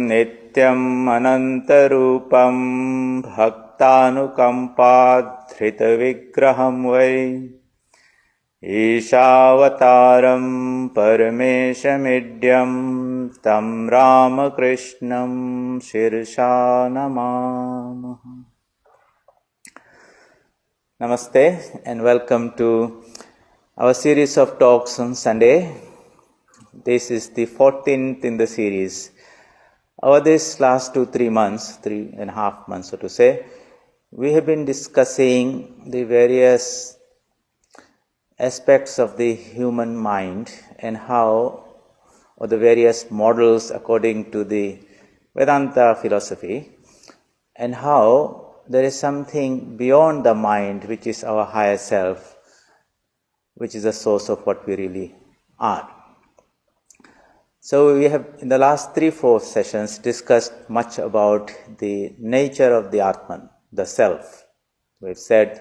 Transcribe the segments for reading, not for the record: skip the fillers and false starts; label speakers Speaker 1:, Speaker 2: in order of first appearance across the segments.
Speaker 1: Nityam Anantarupam Bhaktanukampathritvigraham Vai Ishavataram Parameshamidyam Tam Ramakrishnam Shirsha Namah. Namaste and welcome to our series of talks on Sunday. This is the 14th in the series. Over this last 3 months, 3.5 months so to say, we have been discussing the various aspects of the human mind and how, or the various models according to the Vedanta philosophy, and how there is something beyond the mind which is our higher self, which is the source of what we really are. So we have in the last 3-4 sessions discussed much about the nature of the Atman, the self. We've said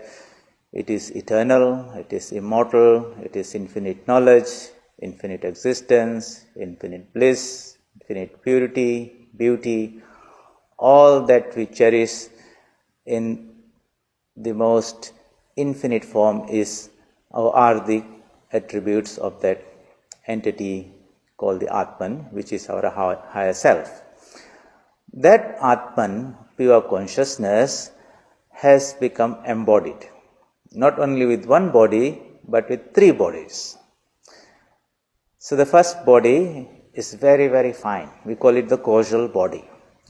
Speaker 1: it is eternal, it is immortal, it is infinite knowledge, infinite existence, infinite bliss, infinite purity, beauty, all that we cherish in the most infinite form is or are the attributes of that entity called the Atman, which is our higher self. That Atman, pure consciousness, has become embodied, not only with one body, but with 3 bodies. So the first body is very, very fine. We call it the causal body.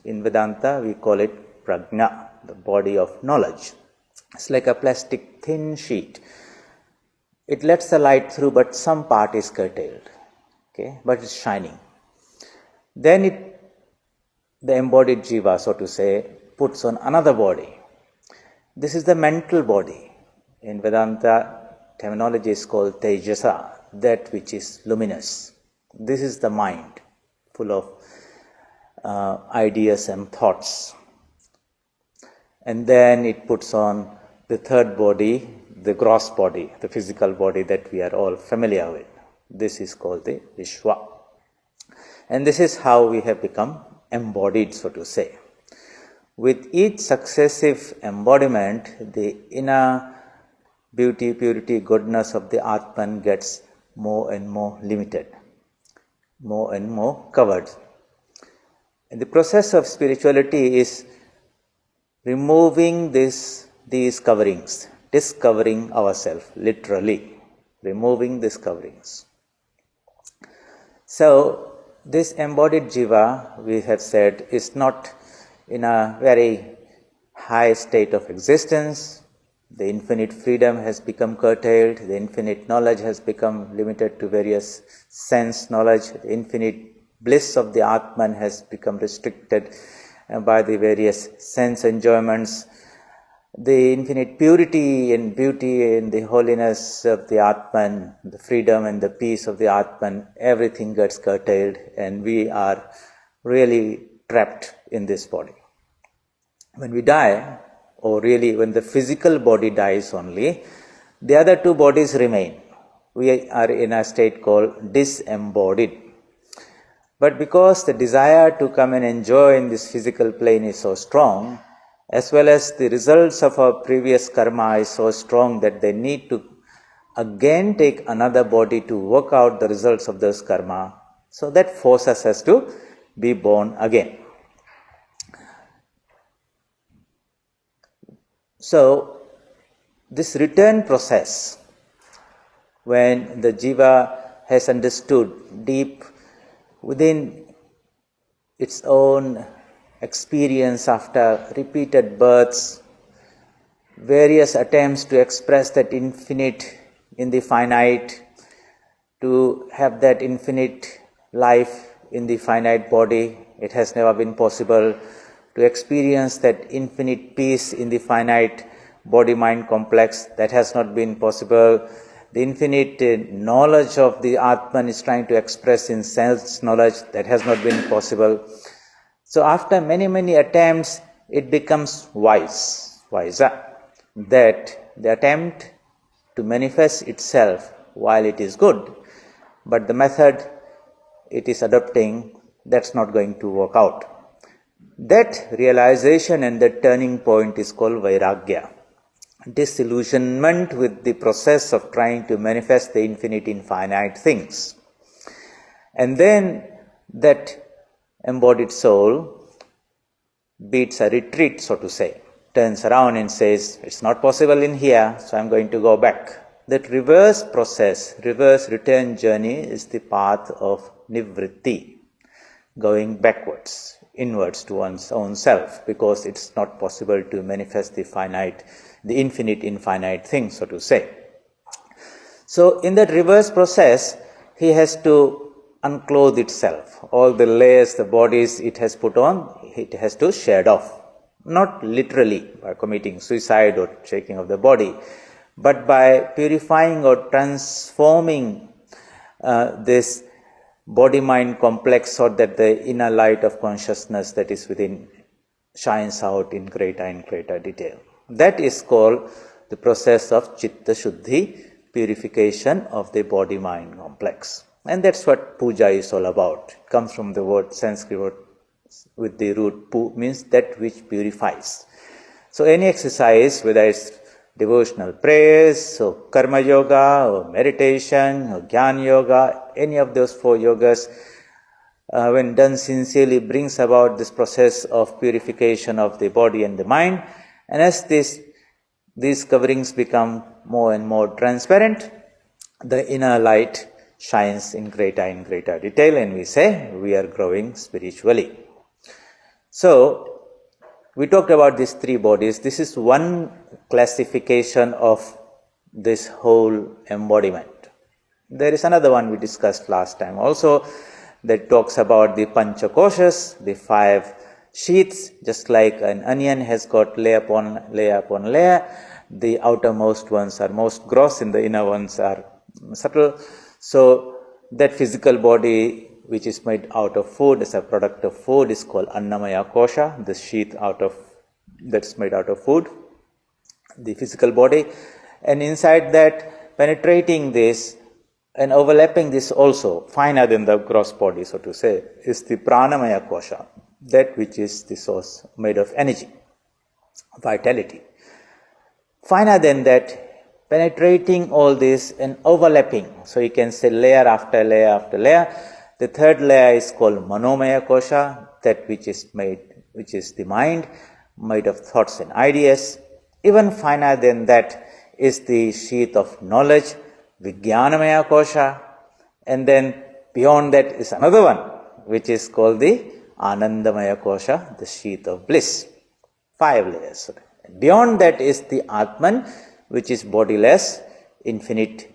Speaker 1: In Vedanta, we call it prajna, the body of knowledge. It's like a plastic thin sheet. It lets the light through, but some part is curtailed. Okay, but it's shining. Then the embodied jiva, so to say, puts on another body. This is the mental body. In Vedanta, terminology is called tejasa, that which is luminous. This is the mind, full of ideas and thoughts. And then it puts on the third body, the gross body, the physical body that we are all familiar with. This is called the Vishwa. And this is how we have become embodied, so to say. With each successive embodiment, the inner beauty, purity, goodness of the Atman gets more and more limited, more and more covered. And the process of spirituality is removing these coverings, discovering ourselves, literally, removing these coverings. So, this embodied jiva, we have said, is not in a very high state of existence. The infinite freedom has become curtailed. The infinite knowledge has become limited to various sense knowledge. The infinite bliss of the Atman has become restricted by the various sense enjoyments. The infinite purity and beauty and the holiness of the Atman, the freedom and the peace of the Atman, everything gets curtailed and we are really trapped in this body. When we die, or really when the physical body dies only, the other 2 bodies remain. We are in a state called disembodied. But because the desire to come and enjoy in this physical plane is so strong, as well as the results of our previous karma is so strong that they need to again take another body to work out the results of those karma. So that forces us to be born again. So this return process, when the jiva has understood deep within its own experience after repeated births, various attempts to express that infinite in the finite, to have that infinite life in the finite body, it has never been possible. To experience that infinite peace in the finite body-mind complex, that has not been possible. The infinite knowledge of the Atman is trying to express in sense knowledge, that has not been possible. So after many, many attempts, it becomes wiser, that the attempt to manifest itself while it is good, but the method it is adopting, that's not going to work out. That realization and that turning point is called Vairagya. Disillusionment with the process of trying to manifest the infinite in finite things. And then that embodied soul beats a retreat, so to say, turns around and says, it's not possible in here, so I'm going to go back. That reverse process, reverse return journey is the path of nivritti, going backwards, inwards to one's own self, because it's not possible to manifest the finite, the infinite in finite things, so to say. So in that reverse process, he has to unclothe itself. All the layers, the bodies it has put on, it has to shed off. Not literally by committing suicide or shaking of the body, but by purifying or transforming this body-mind complex so that the inner light of consciousness that is within shines out in greater and greater detail. That is called the process of Chitta Shuddhi, purification of the body-mind complex. And that's what puja is all about. It comes from the word Sanskrit word with the root pu, means that which purifies. So any exercise, whether it's devotional prayers, or karma yoga, or meditation, or jnana yoga, any of those four yogas, when done sincerely, brings about this process of purification of the body and the mind. And as these coverings become more and more transparent, the inner light shines in greater and greater detail, and we say we are growing spiritually. So, we talked about these three bodies. This is one classification of this whole embodiment. There is another one we discussed last time also that talks about the Panchakoshas, the 5 sheaths. Just like an onion has got layer upon layer upon layer, the outermost ones are most gross and the inner ones are subtle. So that physical body which is made out of food, as a product of food, is called Annamaya Kosha, the sheath that's made out of food, the physical body. And inside that, penetrating this and overlapping this also, finer than the gross body, so to say, is the Pranamaya Kosha, that which is the source made of energy, vitality. Finer than that, penetrating all this and overlapping, so you can say layer after layer after layer. The third layer is called Manomaya Kosha, that which is the mind, made of thoughts and ideas. Even finer than that is the sheath of knowledge, Vijnanamaya Kosha. And then beyond that is another one, which is called the Anandamaya Kosha, the sheath of bliss. 5 layers. Beyond that is the Atman, which is bodiless, infinite,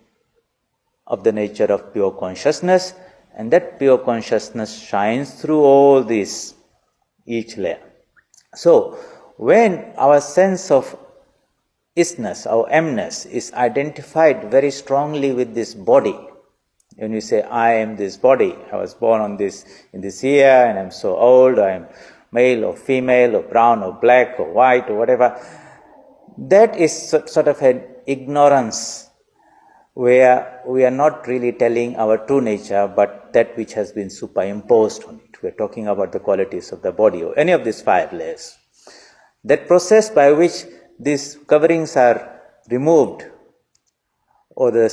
Speaker 1: of the nature of pure consciousness. And that pure consciousness shines through all these, each layer. So, when our sense of isness, our emness, is identified very strongly with this body, when you say, I am this body, I was born in this year, and I'm so old, I am male or female, or brown or black or white or whatever, that is sort of an ignorance where we are not really telling our true nature, but that which has been superimposed on it. We are talking about the qualities of the body, or any of these 5 layers. That process by which these coverings are removed, or the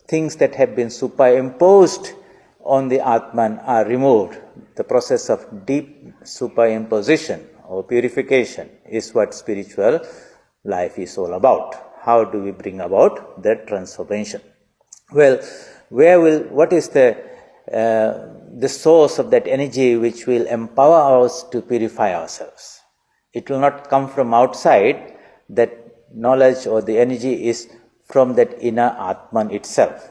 Speaker 1: things that have been superimposed on the Atman are removed, the process of deep superimposition or purification is what spiritual life is all about. How do we bring about that transformation? Well, what is the source of that energy which will empower us to purify ourselves? It will not come from outside. That knowledge or the energy is from that inner Atman itself.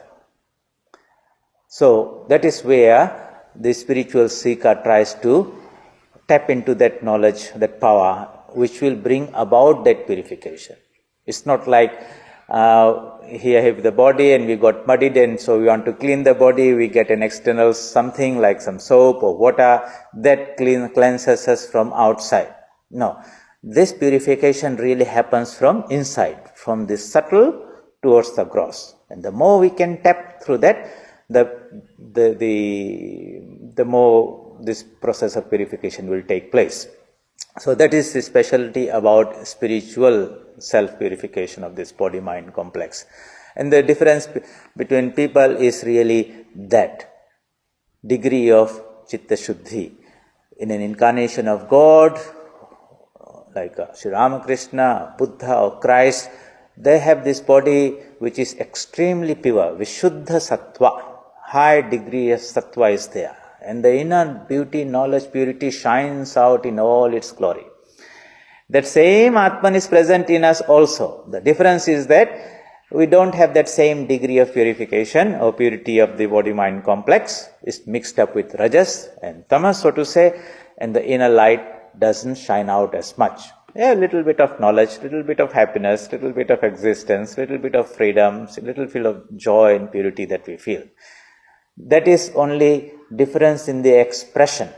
Speaker 1: So that is where the spiritual seeker tries to tap into that knowledge, that power, which will bring about that purification. It's not like here have the body and we got muddied, and so we want to clean the body, we get an external something like some soap or water that cleanses us from outside. No, this purification really happens from inside, from the subtle towards the gross. And the more we can tap through that, the more this process of purification will take place. So that is the specialty about spiritual self-purification of this body-mind complex. And the difference between people is really that degree of Chitta Shuddhi. In an incarnation of God, like Sri Ramakrishna, Buddha or Christ, they have this body which is extremely pure, Vishuddha Sattva, high degree of Sattva is there. And the inner beauty, knowledge, purity shines out in all its glory. That same Atman is present in us also. The difference is that we don't have that same degree of purification or purity of the body-mind complex. It's mixed up with Rajas and Tamas, so to say, and the inner light doesn't shine out as much. Yeah, a little bit of knowledge, little bit of happiness, little bit of existence, little bit of freedom, little feel of joy and purity that we feel. That is only difference in the expression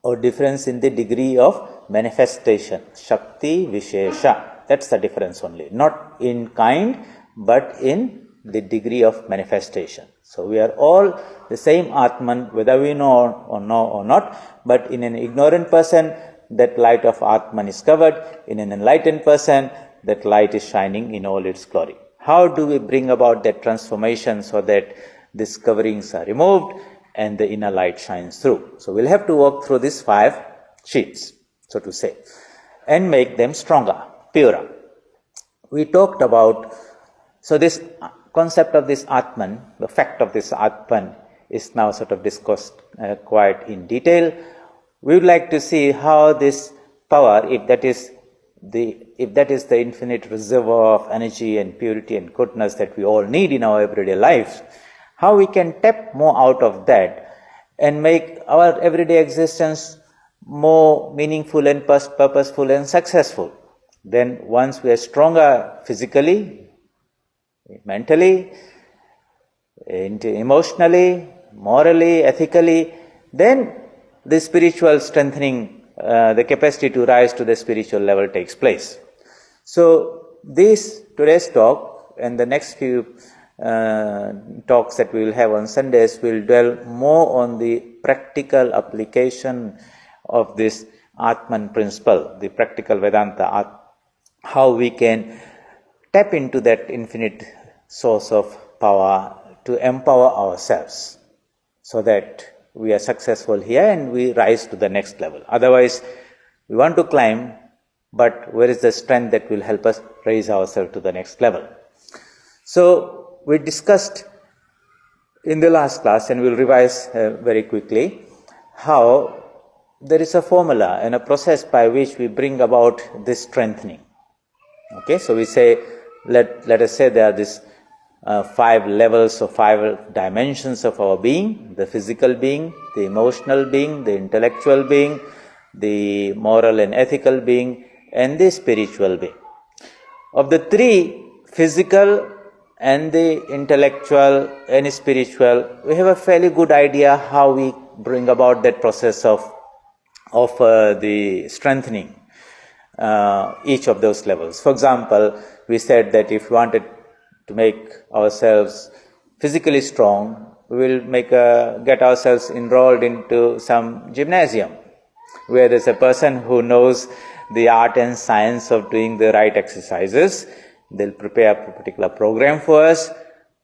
Speaker 1: or difference in the degree of manifestation. Shakti, Vishesha. That's the difference only. Not in kind, but in the degree of manifestation. So we are all the same Atman, whether we know or not, but in an ignorant person, that light of Atman is covered. In an enlightened person, that light is shining in all its glory. How do we bring about that transformation so that these coverings are removed and the inner light shines through? So we'll have to work through these 5 sheaths, so to say, and make them stronger, purer. We talked about, so this concept of this Atman, the fact of this Atman is now sort of discussed quite in detail. We would like to see how this power, if that is the infinite reservoir of energy and purity and goodness that we all need in our everyday lives, how we can tap more out of that and make our everyday existence more meaningful and purposeful and successful. Then once we are stronger physically, mentally, emotionally, morally, ethically, then the spiritual strengthening, the capacity to rise to the spiritual level takes place. So today's talk and the next few talks that we will have on Sundays will dwell more on the practical application of this Atman principle, the practical Vedanta, how we can tap into that infinite source of power to empower ourselves so that we are successful here and we rise to the next level. Otherwise, we want to climb, but where is the strength that will help us raise ourselves to the next level? So we discussed in the last class, and we'll revise very quickly, how there is a formula and a process by which we bring about this strengthening. Okay, so we say, let us say there are these 5 levels or 5 dimensions of our being: the physical being, the emotional being, the intellectual being, the moral and ethical being, and the spiritual being. Of the 3, physical and the intellectual and spiritual, we have a fairly good idea how we bring about that process of the strengthening each of those levels. For example, we said that if we wanted to make ourselves physically strong, we will get ourselves enrolled into some gymnasium where there's a person who knows the art and science of doing the right exercises. They'll prepare a particular program for us.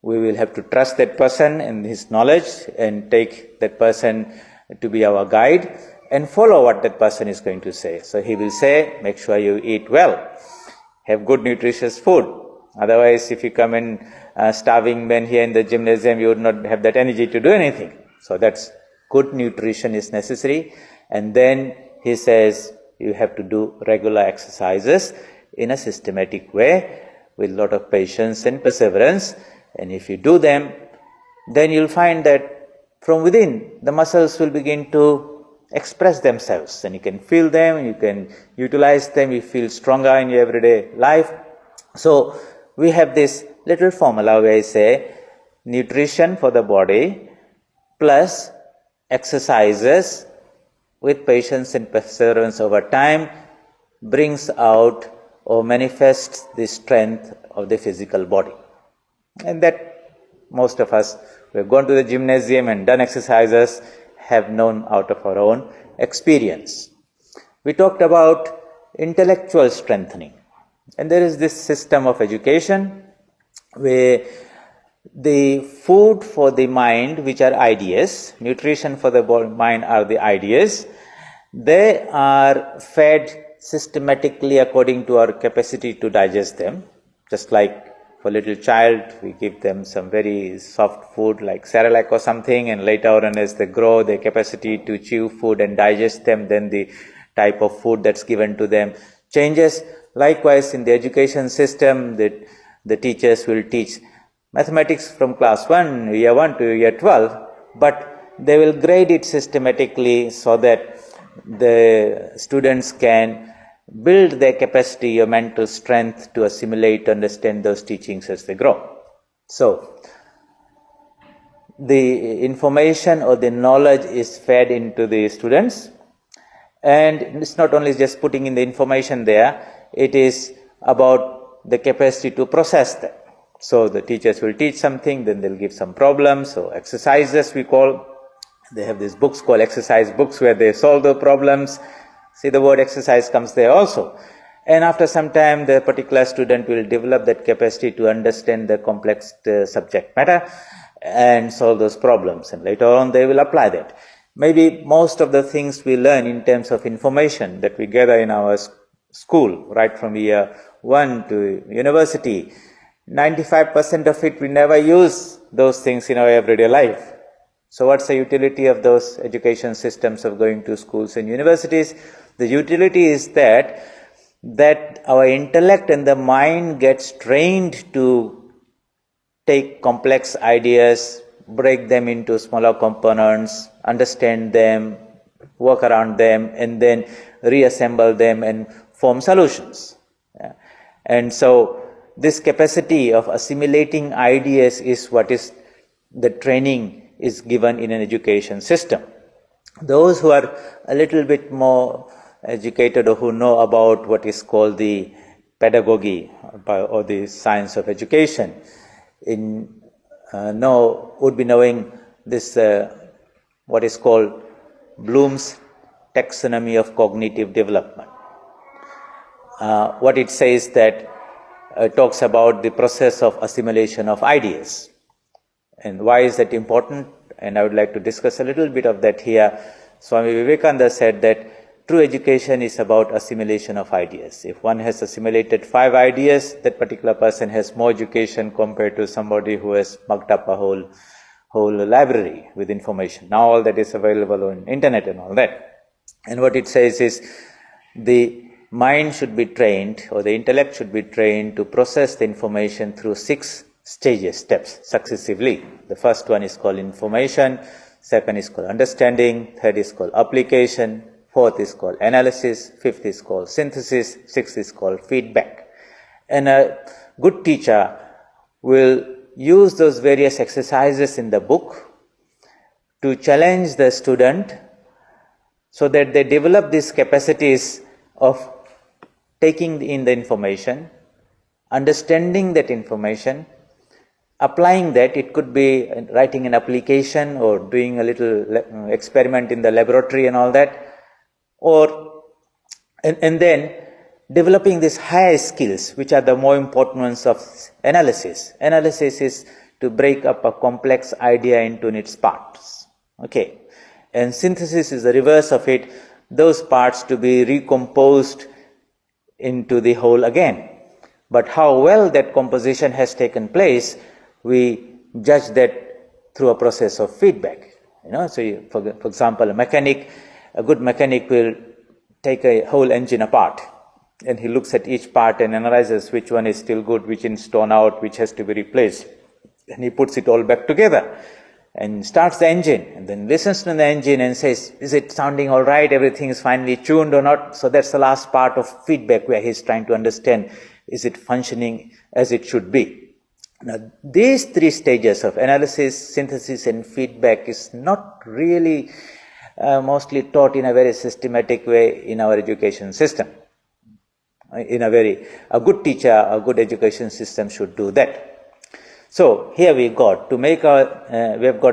Speaker 1: We will have to trust that person and his knowledge and take that person to be our guide and follow what that person is going to say. So he will say, make sure you eat well, have good nutritious food. Otherwise, if you come in starving men here in the gymnasium, you would not have that energy to do anything. So that's good nutrition is necessary. And then he says you have to do regular exercises in a systematic way with a lot of patience and perseverance. And if you do them, then you'll find that from within the muscles will begin to express themselves, and you can feel them, you can utilize them, you feel stronger in your everyday life. So we have this little formula where I say nutrition for the body plus exercises with patience and perseverance over time brings out or manifests the strength of the physical body. And that most of us who have gone to the gymnasium and done exercises have known out of our own experience. we talked about intellectual strengthening. And there is this system of education where the food for the mind, which are ideas, nutrition for the mind are the ideas, they are fed systematically according to our capacity to digest them. Just like for a little child, we give them some very soft food like Cerelac or something, and later on as they grow, their capacity to chew food and digest them, then the type of food that's given to them changes. Likewise, in the education system, the teachers will teach mathematics from class 1, year 1 to year 12, but they will grade it systematically so that the students can build their capacity or mental strength to assimilate, understand those teachings as they grow. So, the information or the knowledge is fed into the students, and it's not only just putting in the information there, it is about the capacity to process that. So the teachers will teach something, then they'll give some problems or exercises we call. They have these books called exercise books where they solve the problems. See, the word exercise comes there also. And after some time, the particular student will develop that capacity to understand the complex subject matter and solve those problems. And later on, they will apply that. Maybe most of the things we learn in terms of information that we gather in our school, right from year 1 to university, 95% of it we never use those things in our everyday life. So what's the utility of those education systems of going to schools and universities? The utility is that our intellect and the mind gets trained to take complex ideas, break them into smaller components, understand them, work around them, and then reassemble them and form solutions. Yeah. And so this capacity of assimilating ideas is what is the training is given in an education system. Those who are a little bit more educated or who know about what is called the pedagogy or the science of education would be knowing this what is called Bloom's Taxonomy of Cognitive Development. What it says that talks about the process of assimilation of ideas. And why is that important? And I would like to discuss a little bit of that here. Swami Vivekananda said that true education is about assimilation of ideas. If one has assimilated 5 ideas, that particular person has more education compared to somebody who has mucked up a whole library with information. Now all that is available on internet and all that. And what it says is the mind should be trained, or the intellect should be trained to process the information through 6 steps successively. The first one is called information, second is called understanding, third is called application, fourth is called analysis, fifth is called synthesis, sixth is called feedback. And a good teacher will use those various exercises in the book to challenge the student so that they develop these capacities of taking in the information, understanding that information, applying that. It could be writing an application or doing a little experiment in the laboratory and all that, and then developing these higher skills, which are the more important ones of analysis. Analysis is to break up a complex idea into its parts. Okay. And synthesis is the reverse of it, those parts to be recomposed into the whole again. But how well that composition has taken place, we judge that through a process of feedback. So for example, a good mechanic will take a whole engine apart, and he looks at each part and analyzes which one is still good, which is torn out, which has to be replaced. And he puts it all back together and starts the engine, and then listens to the engine and says, is it sounding all right? Everything is finely tuned or not? So that's the last part of feedback, where he's trying to understand, is it functioning as it should be? Now, these 3 stages of analysis, synthesis, and feedback is not really mostly taught in a very systematic way in our education system. A good teacher, a good education system should do that. So here we have got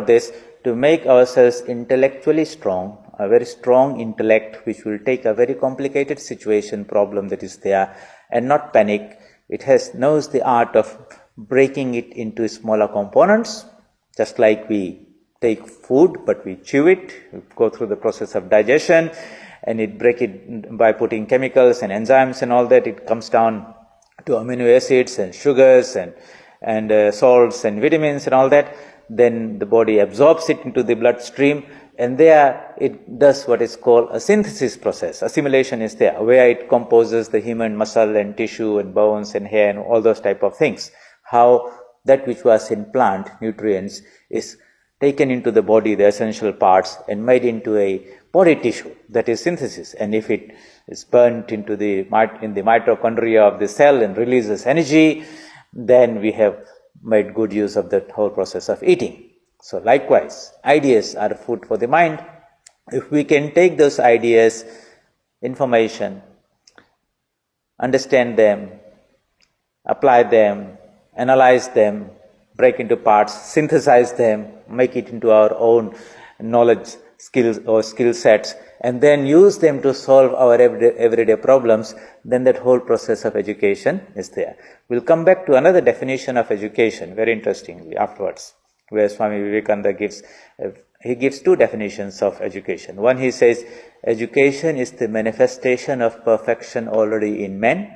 Speaker 1: this to make ourselves intellectually strong, a very strong intellect which will take a very complicated situation, problem that is there, and not panic. It knows the art of breaking it into smaller components, just like we take food, but we chew it, we go through the process of digestion, and it break it by putting chemicals and enzymes and all that. It comes down to amino acids and sugars and salts and vitamins and all that. Then the body absorbs it into the bloodstream, and there it does what is called a synthesis process. Assimilation is there, where it composes the human muscle and tissue and bones and hair and all those type of things. How that which was in plant, nutrients, is taken into the body, the essential parts, and made into a body tissue. That is synthesis. And if it is burnt into in the mitochondria of the cell and releases energy, then we have made good use of that whole process of eating. So likewise, ideas are food for the mind. If we can take those ideas, information, understand them, apply them, analyze them, break into parts, synthesize them, make it into our own knowledge, skills or skill sets, and then use them to solve our everyday problems, then that whole process of education is there. We'll come back to another definition of education, very interestingly, afterwards, where Swami Vivekananda gives two definitions of education. One, he says, education is the manifestation of perfection already in men.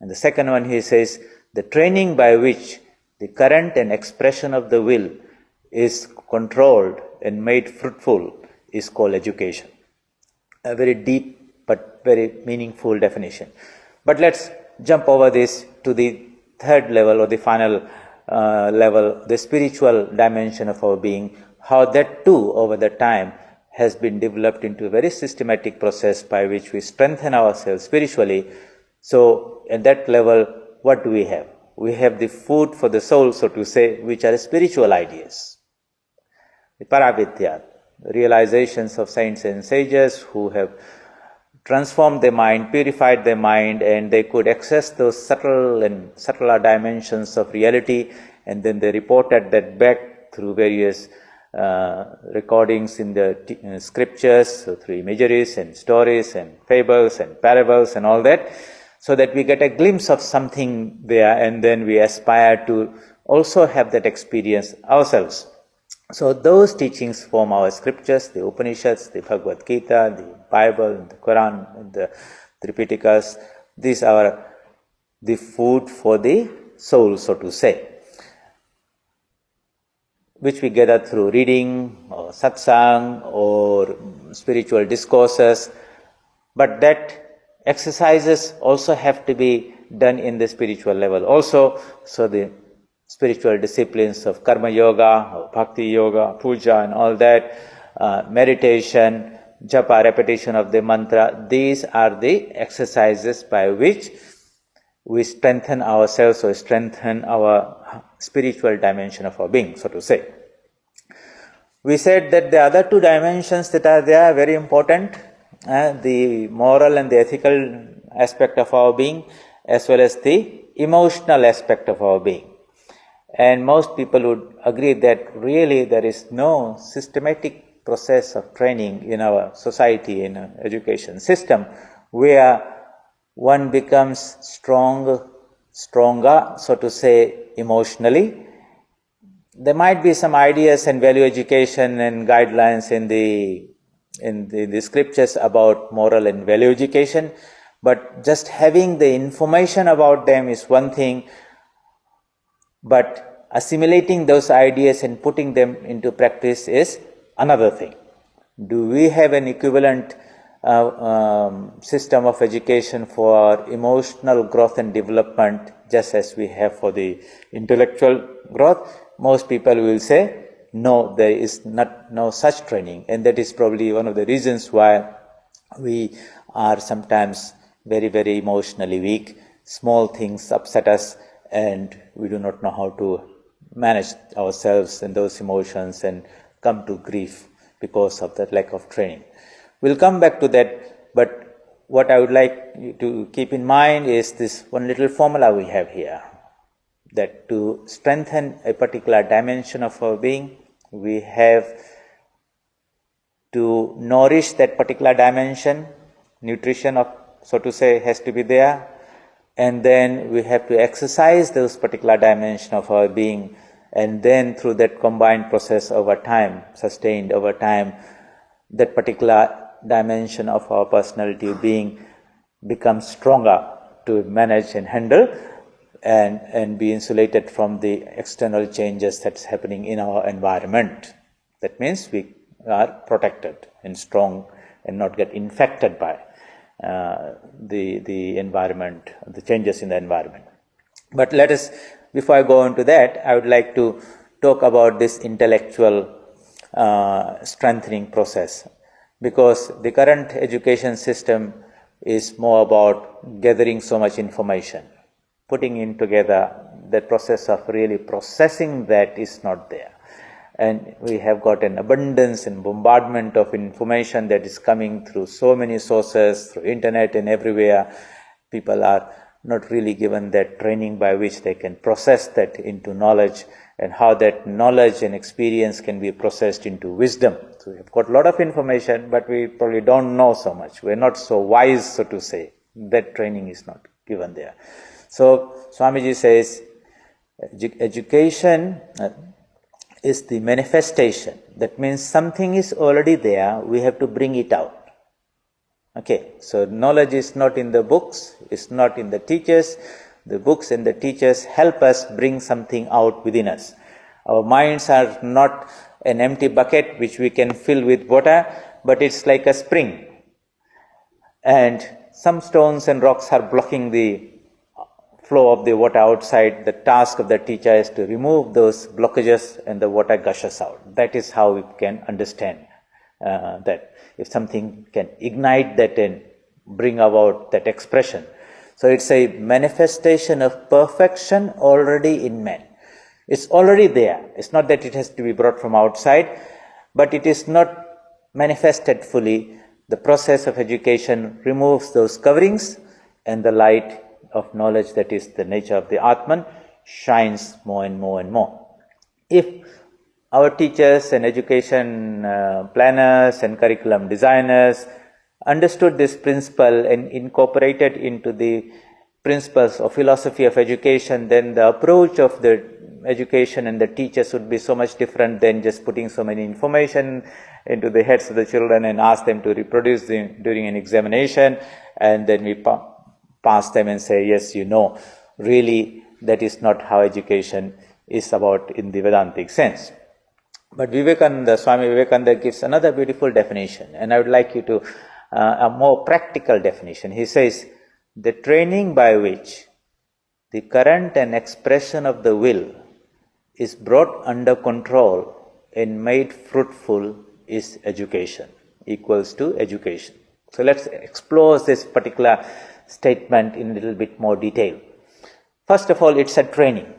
Speaker 1: And the second one, he says, the training by which the current and expression of the will is controlled and made fruitful is called education. A very deep but very meaningful definition. But let's jump over this to the third level, or the final level, the spiritual dimension of our being, how that too over the time has been developed into a very systematic process by which we strengthen ourselves spiritually. So at that level, what do we have? We have the food for the soul, so to say, which are spiritual ideas. The Paravidya, realizations of saints and sages who have transformed their mind, purified their mind, and they could access those subtler dimensions of reality, and then they reported that back through various recordings in the scriptures, so through imageries and stories and fables and parables and all that, so that we get a glimpse of something there, and then we aspire to also have that experience ourselves. So those teachings form our scriptures, the Upanishads, the Bhagavad Gita, the Bible, the Quran, the Tripitakas. These are the food for the soul, so to say, which we gather through reading or satsang or spiritual discourses. But that exercises also have to be done in the spiritual level also. So the spiritual disciplines of karma yoga, or bhakti yoga, puja and all that, meditation, japa, repetition of the mantra, these are the exercises by which we strengthen ourselves or strengthen our spiritual dimension of our being, so to say. We said that the other two dimensions that are there are very important, the moral and the ethical aspect of our being, as well as the emotional aspect of our being. And most people would agree that really there is no systematic process of training in our society, in our education system, where one becomes stronger, so to say, emotionally. There might be some ideas and value education and guidelines in the scriptures about moral and value education, but just having the information about them is one thing, but assimilating those ideas and putting them into practice is another thing. Do we have an equivalent system of education for emotional growth and development just as we have for the intellectual growth? Most people will say, no, there is no such training. And that is probably one of the reasons why we are sometimes very, very emotionally weak. Small things upset us and we do not know how to manage ourselves and those emotions and come to grief because of that lack of training. We'll come back to that, but what I would like you to keep in mind is this one little formula we have here, that to strengthen a particular dimension of our being, we have to nourish that particular dimension. Nutrition of, so to say, has to be there. And then we have to exercise those particular dimension of our being. And then through that combined process over time, sustained over time, that particular dimension of our personality being becomes stronger to manage and handle and be insulated from the external changes that's happening in our environment. That means we are protected and strong and not get infected by the environment, the changes in the environment. But let us, before I go into that, I would like to talk about this intellectual strengthening process, because the current education system is more about gathering so much information, putting in together. That process of really processing that is not there. And we have got an abundance and bombardment of information that is coming through so many sources, through internet and everywhere. People are not really given that training by which they can process that into knowledge, and how that knowledge and experience can be processed into wisdom. So we've got a lot of information, but we probably don't know so much. We're not so wise, so to say. That training is not given there. So Swamiji says, education is the manifestation. That means something is already there, we have to bring it out. Okay, so knowledge is not in the books, it's not in the teachers. The books and the teachers help us bring something out within us. Our minds are not an empty bucket which we can fill with water, but it's like a spring. And some stones and rocks are blocking the flow of the water outside. The task of the teacher is to remove those blockages and the water gushes out. That is how we can understand that. If something can ignite that and bring about that expression. So it's a manifestation of perfection already in man. It's already there. It's not that it has to be brought from outside, but it is not manifested fully. The process of education removes those coverings, and the light of knowledge, that is the nature of the Atman, shines more and more and more. If our teachers and education planners and curriculum designers understood this principle and incorporated into the principles of philosophy of education, then the approach of the education and the teachers would be so much different than just putting so many information into the heads of the children and ask them to reproduce during an examination, and then we pass them and say, yes, you know. Really, that is not how education is about in the Vedantic sense. But Swami Vivekananda gives another beautiful definition, and I would like you to a more practical definition. He says, the training by which the current and expression of the will is brought under control and made fruitful is education, equals to education. So let's explore this particular statement in a little bit more detail. First of all, it's a training.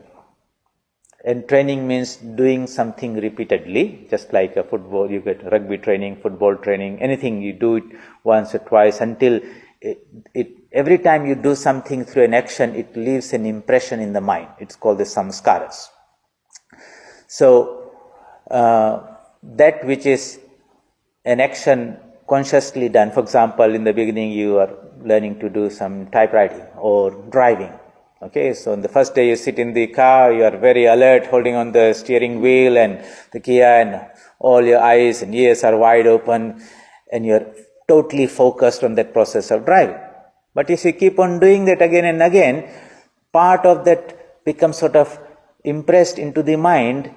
Speaker 1: And training means doing something repeatedly, just like a football, you get rugby training, football training, anything, you do it once or twice until every time you do something through an action, it leaves an impression in the mind. It's called the Samskaras. So, that which is an action consciously done, for example, in the beginning you are learning to do some typewriting or driving. Okay, so on the first day you sit in the car, you are very alert, holding on the steering wheel and the gear, and all your eyes and ears are wide open, and you are totally focused on that process of driving. But if you keep on doing that again and again, part of that becomes sort of impressed into the mind,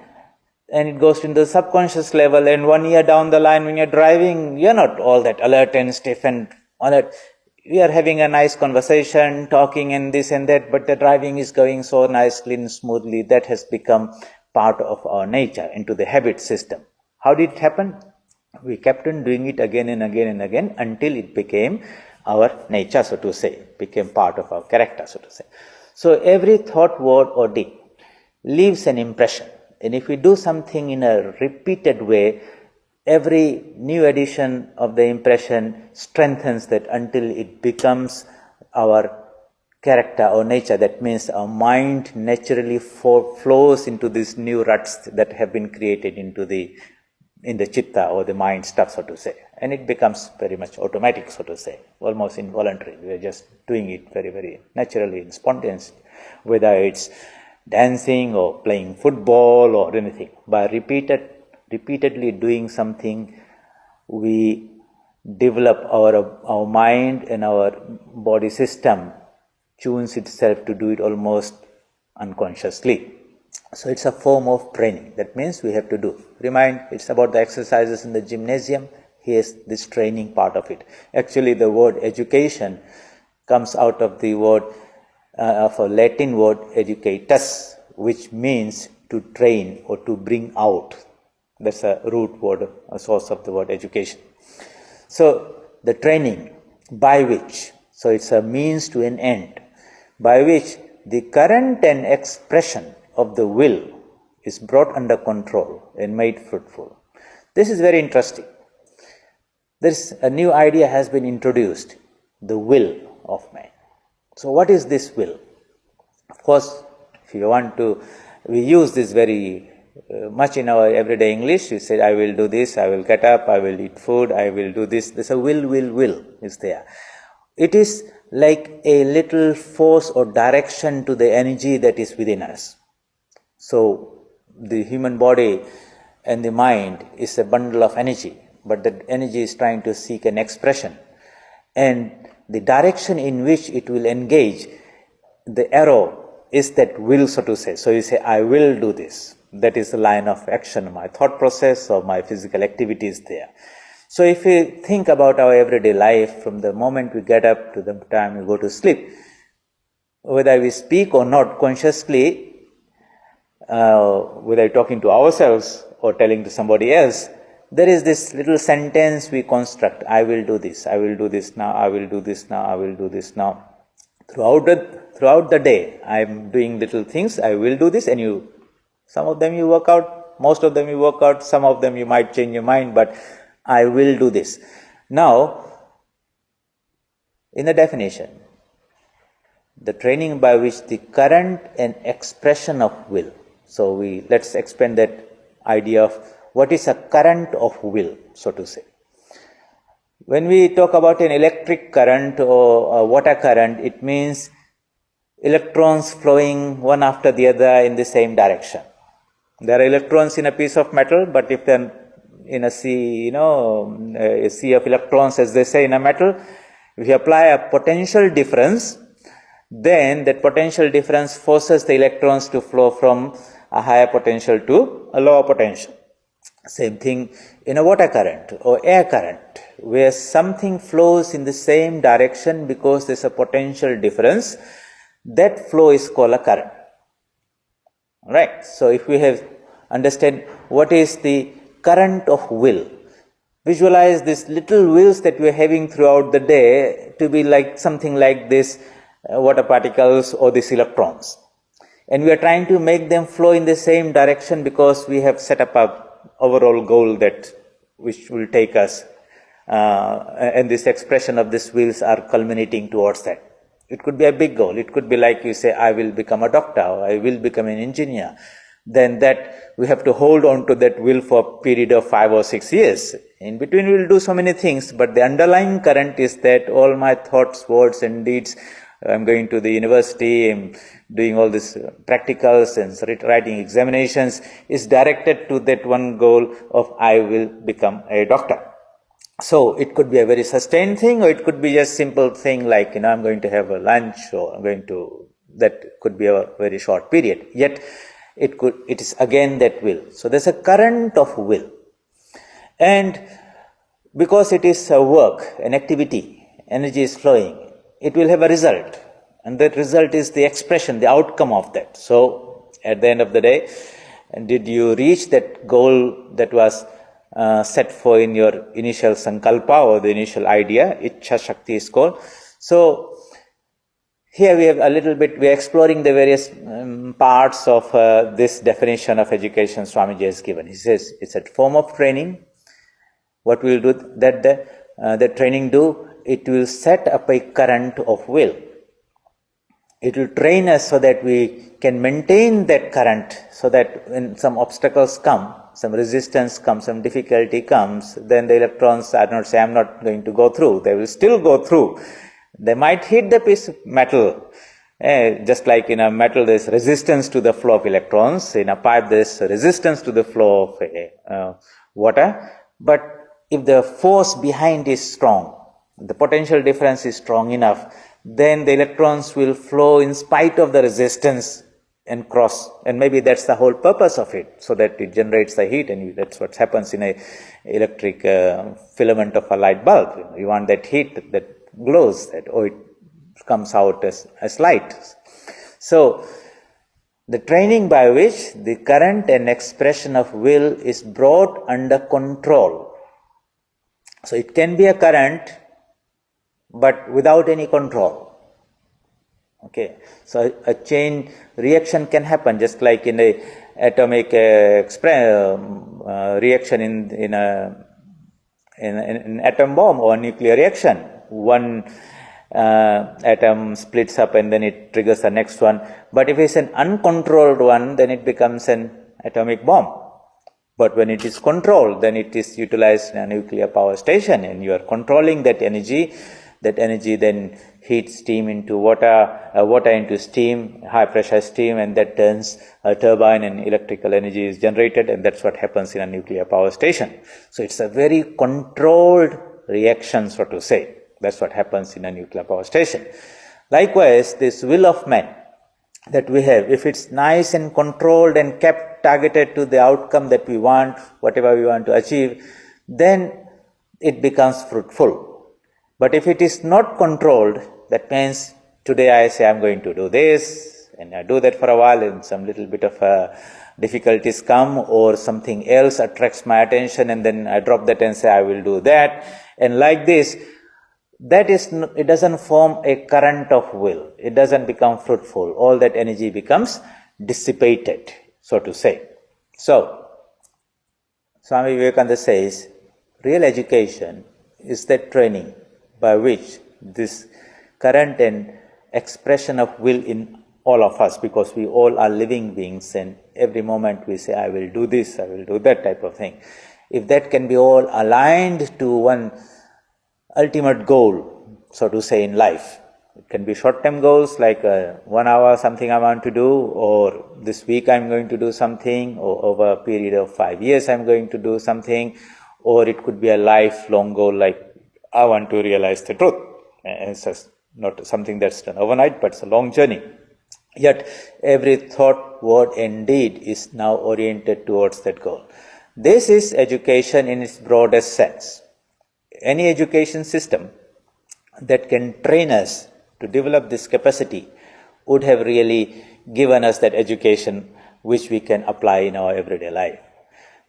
Speaker 1: and it goes into the subconscious level, and 1 year down the line when you're driving, you're not all that alert and stiff and alert. We are having a nice conversation, talking and this and that, but the driving is going so nicely and smoothly. That has become part of our nature, into the habit system. How did it happen? We kept on doing it again and again and again until it became our nature, so to say, became part of our character, so to say. So every thought, word or deed leaves an impression. And if we do something in a repeated way, every new addition of the impression strengthens that until it becomes our character or nature. That means our mind naturally flows into these new ruts that have been created into the in the chitta or the mind stuff, so to say. And it becomes very much automatic, so to say, almost involuntary. We are just doing it very, very naturally and spontaneously, whether it's dancing or playing football or anything. By repeatedly doing something, we develop our mind, and our body system tunes itself to do it almost unconsciously. So it's a form of training. That means we have to do. Remind, it's about the exercises in the gymnasium. Here's this training part of it. Actually, the word education comes out of the word, of a Latin word educatus, which means to train or to bring out. That's a root word, a source of the word education. So the training by which, so it's a means to an end, by which the current and expression of the will is brought under control and made fruitful. This is very interesting. There's a new idea has been introduced, the will of man. So what is this will? Of course, if you want to, we use this very much in our everyday English. You say, I will do this, I will get up, I will eat food, I will do this. There's a will is there. It is like a little force or direction to the energy that is within us. So the human body and the mind is a bundle of energy, but that energy is trying to seek an expression. And the direction in which it will engage, the arrow is that will, so to say. So you say, I will do this. That is the line of action, my thought process or my physical activities there. So if we think about our everyday life, from the moment we get up to the time we go to sleep, whether we speak or not consciously, whether talking to ourselves or telling to somebody else, there is this little sentence we construct, I will do this now, I will do this now, I will do this now. Throughout the day, I am doing little things, I will do this, and some of them you work out, most of them you work out, some of them you might change your mind, but I will do this. Now, in the definition, the training by which the current and expression of will. So let's expand that idea of what is a current of will, so to say. When we talk about an electric current or a water current, it means electrons flowing one after the other in the same direction. There are electrons in a piece of metal, but if they're in a sea, a sea of electrons, as they say in a metal, if you apply a potential difference, then that potential difference forces the electrons to flow from a higher potential to a lower potential. Same thing in a water current or air current, where something flows in the same direction because there's a potential difference. That flow is called a current. Right? So if we understand what is the current of will, visualize these little wills that we're having throughout the day to be like something like this water particles or these electrons. And we are trying to make them flow in the same direction because we have set up a overall goal which will take us, and this expression of these wills are culminating towards that. It could be a big goal. It could be like you say, I will become a doctor, or I will become an engineer. Then that we have to hold on to that will for a period of 5 or 6 years. In between we will do so many things, but the underlying current is that all my thoughts, words and deeds, I'm going to the university, I'm doing all these practicals and writing examinations, is directed to that one goal of I will become a doctor. So it could be a very sustained thing, or it could be just simple thing like, I'm going to have a lunch, or that could be a very short period. Yet it is again that will. So there's a current of will. And because it is a work, an activity, energy is flowing, it will have a result. And that result is the expression, the outcome of that. So at the end of the day, did you reach that goal that was set for in your initial sankalpa or the initial idea? Ichha Shakti is called. So here we have we are exploring the various parts of this definition of education Swamiji has given. He says it's a form of training. What will do that training do? It will set up a current of will. It will train us so that we can maintain that current, so that when some obstacles come, some resistance comes, some difficulty comes, then the electrons are not say, I'm not going to go through. They will still go through. They might hit the piece of metal. Just like in a metal, there's resistance to the flow of electrons. In a pipe, there's resistance to the flow of water. But if the force behind is strong, the potential difference is strong enough, then the electrons will flow in spite of the resistance and cross. And maybe that's the whole purpose of it, so that it generates the heat, and that's what happens in a electric filament of a light bulb. You want that heat that glows, that it comes out as light. So, the training by which the current and expression of will is brought under control. So, it can be a current, but without any control. Okay, so a chain reaction can happen, just like in a atomic reaction in an atom bomb or nuclear reaction. One atom splits up and then it triggers the next one. But if it's an uncontrolled one, then it becomes an atomic bomb. But when it is controlled, then it is utilized in a nuclear power station, and you are controlling that energy. That energy then heats steam into water, water into steam, high pressure steam, and that turns a turbine, and electrical energy is generated, and that's what happens in a nuclear power station. So it's a very controlled reaction, so to say. That's what happens in a nuclear power station. Likewise, this will of man that we have, if it's nice and controlled and kept targeted to the outcome that we want, whatever we want to achieve, then it becomes fruitful. But if it is not controlled, that means today I say I'm going to do this, and I do that for a while, and some little bit of difficulties come, or something else attracts my attention, and then I drop that and say I will do that. And like this, it doesn't form a current of will. It doesn't become fruitful. All that energy becomes dissipated, so to say. So, Swami Vivekananda says, real education is that training by which this current and expression of will in all of us, because we all are living beings, and every moment we say, I will do this, I will do that type of thing. If that can be all aligned to one ultimate goal, so to say, in life. It can be short-term goals, like 1 hour something I want to do, or this week I'm going to do something, or over a period of 5 years I'm going to do something, or it could be a lifelong goal, like I want to realize the truth. And it's just not something that's done overnight, but it's a long journey. Yet every thought, word and deed is now oriented towards that goal. This is education in its broadest sense. Any education system that can train us to develop this capacity would have really given us that education which we can apply in our everyday life.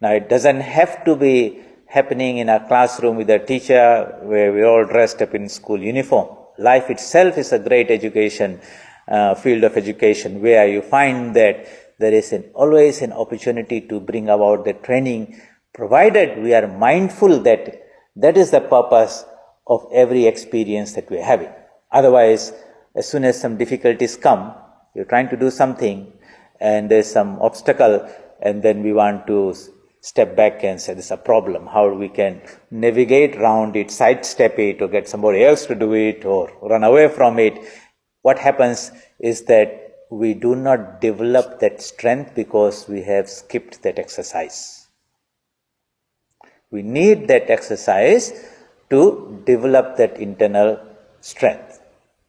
Speaker 1: Now, it doesn't have to be happening in a classroom with a teacher where we're all dressed up in school uniform. Life itself is a great education, field of education, where you find that there is always an opportunity to bring about the training, provided we are mindful that that is the purpose of every experience that we're having. Otherwise, as soon as some difficulties come, you're trying to do something and there's some obstacle, and then we want to step back and say there's a problem, how we can navigate around it, sidestep it, or get somebody else to do it, or run away from it. What happens is that we do not develop that strength because we have skipped that exercise. We need that exercise to develop that internal strength,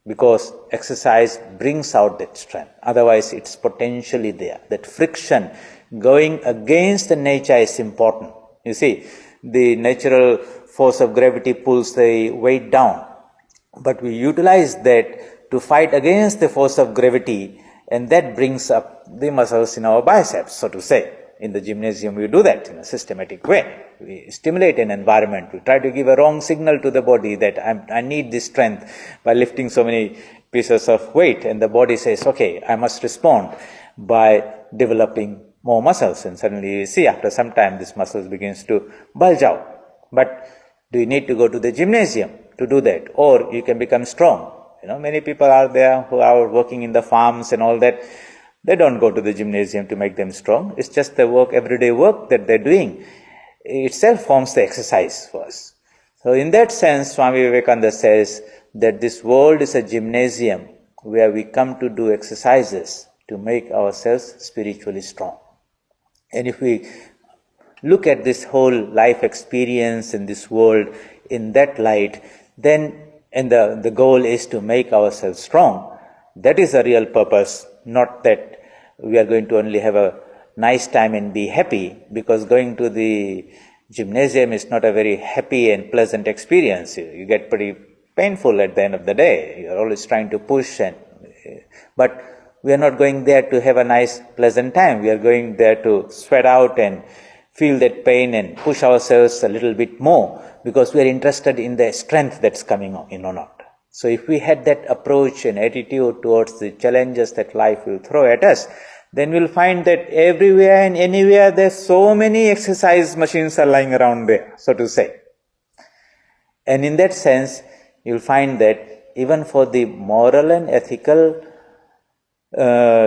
Speaker 1: because exercise brings out that strength. Otherwise, it's potentially there. That friction, going against the nature, is important. You see, the natural force of gravity pulls the weight down, but we utilize that to fight against the force of gravity, and that brings up the muscles in our biceps, so to say. In the gymnasium, we do that in a systematic way. We stimulate an environment. We try to give a wrong signal to the body that I need this strength by lifting so many pieces of weight, and the body says, okay, I must respond by developing more muscles, and suddenly you see after some time this muscles begins to bulge out. But do you need to go to the gymnasium to do that? Or you can become strong. Many people are there who are working in the farms and all that. They don't go to the gymnasium to make them strong. It's just the work, everyday work that they're doing. Itself forms the exercise for us. So in that sense, Swami Vivekananda says that this world is a gymnasium where we come to do exercises to make ourselves spiritually strong. And if we look at this whole life experience in this world in that light, then and the goal is to make ourselves strong. That is the real purpose, not that we are going to only have a nice time and be happy, because going to the gymnasium is not a very happy and pleasant experience. You get pretty painful at the end of the day. You are always trying to push, but we are not going there to have a nice, pleasant time. We are going there to sweat out and feel that pain and push ourselves a little bit more, because we are interested in the strength that's coming in or not. So if we had that approach and attitude towards the challenges that life will throw at us, then we'll find that everywhere and anywhere there's so many exercise machines are lying around there, so to say. And in that sense, you'll find that even for the moral and ethical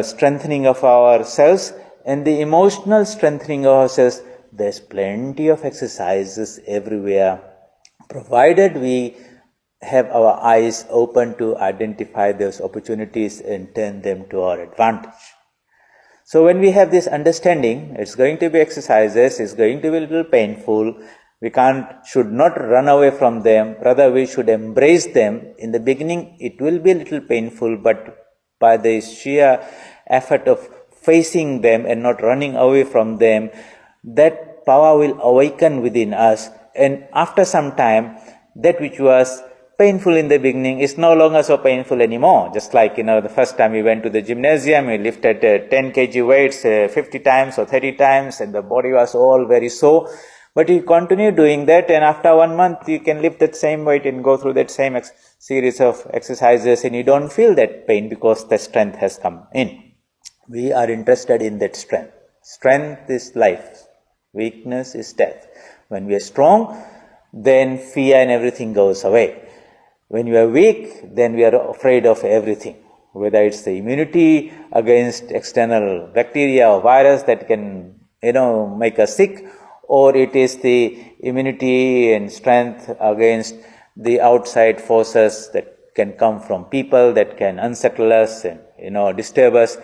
Speaker 1: strengthening of ourselves and the emotional strengthening of ourselves, there's plenty of exercises everywhere, provided we have our eyes open to identify those opportunities and turn them to our advantage. So when we have this understanding, it's going to be exercises, it's going to be a little painful, we should not run away from them, rather we should embrace them. In the beginning, it will be a little painful, but by the sheer effort of facing them and not running away from them, that power will awaken within us, and after some time, that which was painful in the beginning is no longer so painful anymore. Just like, the first time we went to the gymnasium, we lifted 10 kg weights 50 times or 30 times, and the body was all very sore. But you continue doing that, and after 1 month, you can lift that same weight and go through that same series of exercises, and you don't feel that pain because the strength has come in. We are interested in that strength. Strength is life. Weakness is death. When we are strong, then fear and everything goes away. When we are weak, then we are afraid of everything, whether it's the immunity against external bacteria or virus that can, make us sick, or it is the immunity and strength against the outside forces that can come from people that can unsettle us and, disturb us.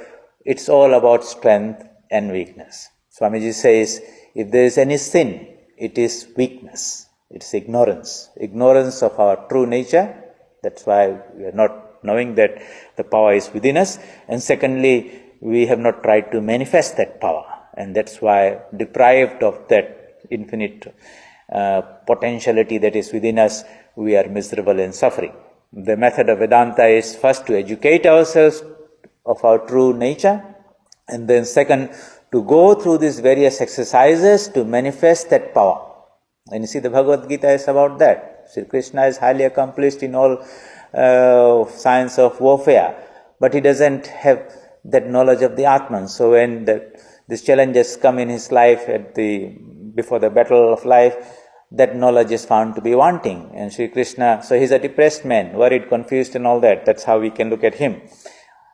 Speaker 1: It's all about strength and weakness. Swamiji says, if there is any sin, it is weakness. It's ignorance of our true nature. That's why we are not knowing that the power is within us. And secondly, we have not tried to manifest that power. And that's why, deprived of that infinite potentiality that is within us, we are miserable and suffering. The method of Vedanta is first to educate ourselves of our true nature, and then second, to go through these various exercises to manifest that power. And you see, the Bhagavad Gita is about that. Sri Krishna is highly accomplished in all science of warfare, but he doesn't have that knowledge of the Atman. So when these challenges come in his life before the battle of life, that knowledge is found to be wanting. And Sri Krishna, so he's a depressed man, worried, confused and all that. That's how we can look at him.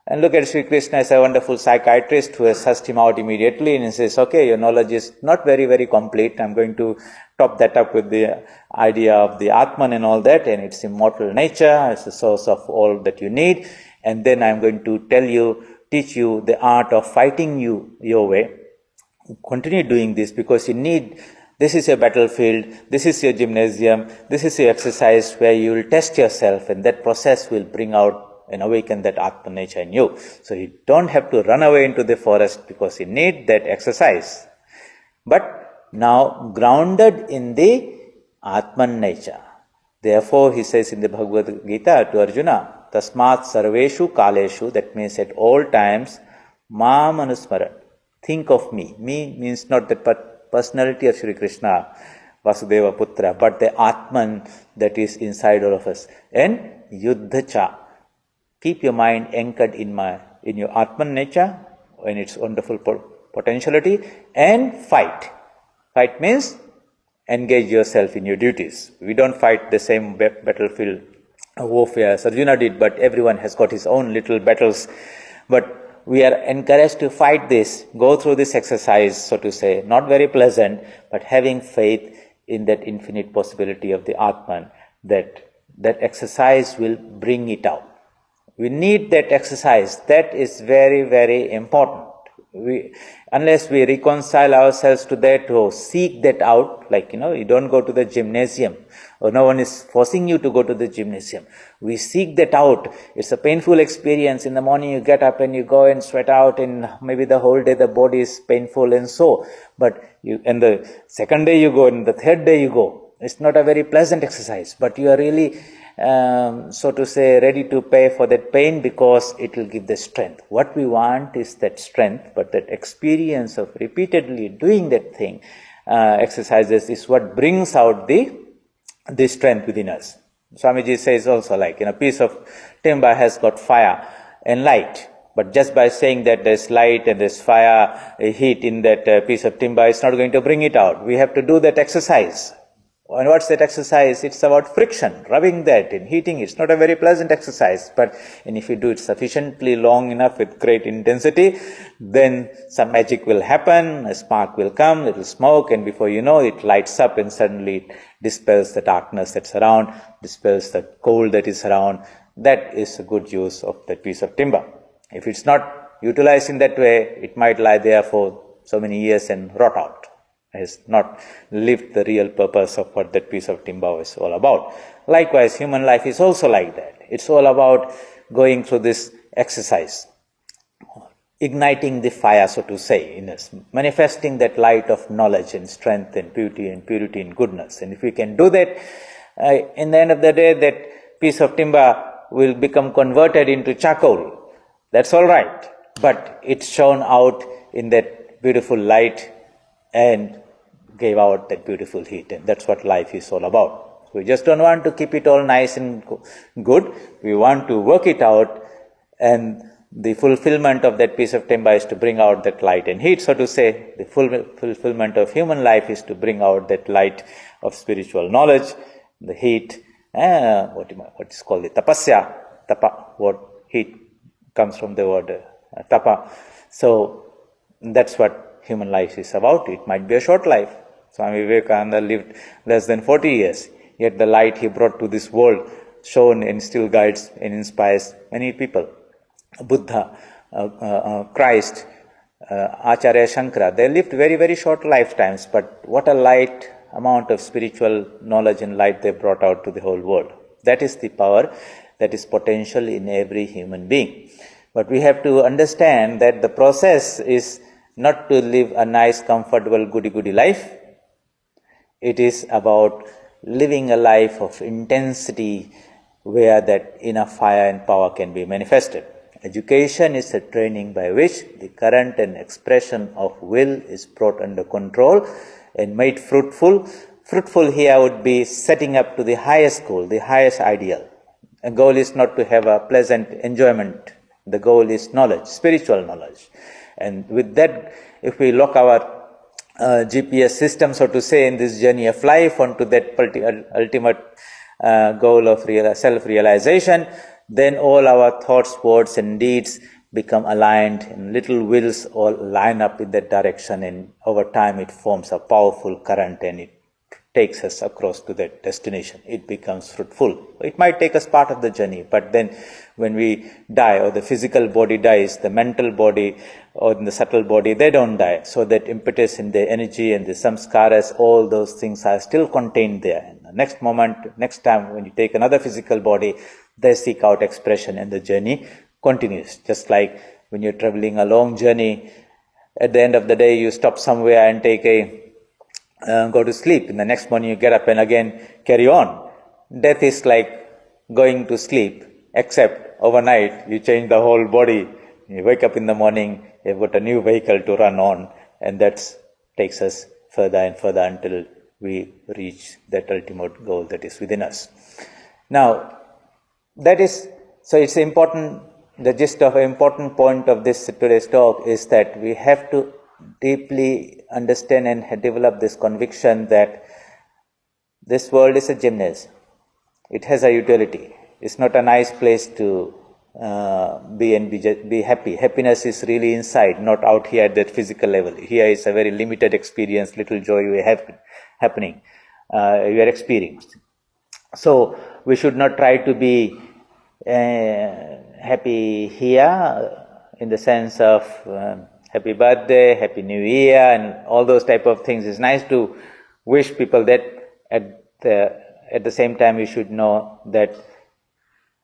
Speaker 1: And look at Sri Krishna as a wonderful psychiatrist who has sussed him out immediately, and he says, okay, your knowledge is not very, very complete. I'm going to top that up with the idea of the Atman and all that, and its immortal nature, it's the source of all that you need. And then I'm going to teach you the art of fighting your way. Continue doing this, because you need, this is your battlefield, this is your gymnasium, this is your exercise where you will test yourself, and that process will bring out and awaken that Atman nature in you. So you don't have to run away into the forest, because you need that exercise. But now grounded in the Atman nature. Therefore, he says in the Bhagavad Gita to Arjuna, Tasmat sarveshu kaleshu, that means at all times, Mam anusmaran, think of me. Me means not the personality of Sri Krishna, Vasudeva Putra, but the Atman that is inside all of us. And Yuddha cha, keep your mind anchored in your Atman nature and its wonderful potentiality, and fight. Fight means engage yourself in your duties. We don't fight the same battlefield warfare as Arjuna did, but everyone has got his own little battles. But we are encouraged to fight this, go through this exercise, so to say, not very pleasant, but having faith in that infinite possibility of the Atman, that exercise will bring it out. We need that exercise. That is very, very important. Unless we reconcile ourselves to that or seek that out, like, you don't go to the gymnasium, or no one is forcing you to go to the gymnasium. We seek that out. It's a painful experience. In the morning you get up and you go and sweat out, and maybe the whole day the body is painful and so. And the second day you go, and the third day you go. It's not a very pleasant exercise, but you are really, so to say, ready to pay for that pain because it will give the strength. What we want is that strength, but that experience of repeatedly doing that thing, exercises, is what brings out the strength within us. Swamiji says also, like, a piece of timber has got fire and light, but just by saying that there's light and there's fire, heat in that piece of timber, it's not going to bring it out. We have to do that exercise. And what's that exercise? It's about friction, rubbing that and heating it. It's not a very pleasant exercise, and if you do it sufficiently long enough with great intensity, then some magic will happen, a spark will come, it will smoke, and before you know it lights up, and suddenly it dispels the darkness that's around, dispels the cold that is around. That is a good use of that piece of timber. If it's not utilized in that way, it might lie there for so many years and rot out. Has not lived the real purpose of what that piece of timber is all about. Likewise, human life is also like that. It's all about going through this exercise, igniting the fire, so to say, in us, manifesting that light of knowledge and strength and beauty and purity and goodness. And if we can do that, in the end of the day, that piece of timber will become converted into charcoal. That's all right. But it's shown out in that beautiful light and gave out that beautiful heat. And that's what life is all about. We just don't want to keep it all nice and good. We want to work it out, and the fulfillment of that piece of timber is to bring out that light and heat, so to say. The fulfillment of human life is to bring out that light of spiritual knowledge, the heat, what is called the tapasya. What heat comes from the word tapa. So that's what human life is about. It might be a short life. Swami Vivekananda lived less than 40 years, yet the light he brought to this world shone and still guides and inspires many people. Buddha, Christ, Acharya Shankara, they lived very, very short lifetimes, but what a light amount of spiritual knowledge and light they brought out to the whole world. That is the power, that is potential in every human being. But we have to understand that the process is not to live a nice, comfortable, goody-goody life. It is about living a life of intensity where that inner fire and power can be manifested. Education is a training by which the current and expression of will is brought under control and made fruitful. Fruitful here would be setting up to the highest goal, the highest ideal. A goal is not to have a pleasant enjoyment. The goal is knowledge, spiritual knowledge. And with that, if we lock our GPS system, so to say, in this journey of life onto that ultimate goal of self-realization, then all our thoughts, words and deeds become aligned, and little wills all line up in that direction, and over time it forms a powerful current and it takes us across to that destination. It becomes fruitful. It might take us part of the journey, but then when we die, or the physical body dies, the mental body or the subtle body, they don't die. So that impetus and the energy and the samskaras, all those things are still contained there. And the next moment, next time when you take another physical body, they seek out expression and the journey continues. Just like when you're traveling a long journey, at the end of the day you stop somewhere and go to sleep. In the next morning you get up and again carry on. Death is like going to sleep, except overnight you change the whole body. You wake up in the morning, you've got a new vehicle to run on, and that takes us further and further until we reach that ultimate goal that is within us. Now, it's important, the gist of an important point of this today's talk is that we have to deeply understand and develop this conviction that this world is a gymnasium. It has a utility. It's not a nice place to be happy. Happiness is really inside, not out here at that physical level. Here is a very limited experience, little joy you have happening, you are experiencing. So we should not try to be happy here in the sense of happy birthday, happy new year, and all those type of things. It's nice to wish people that. At the same time, we should know that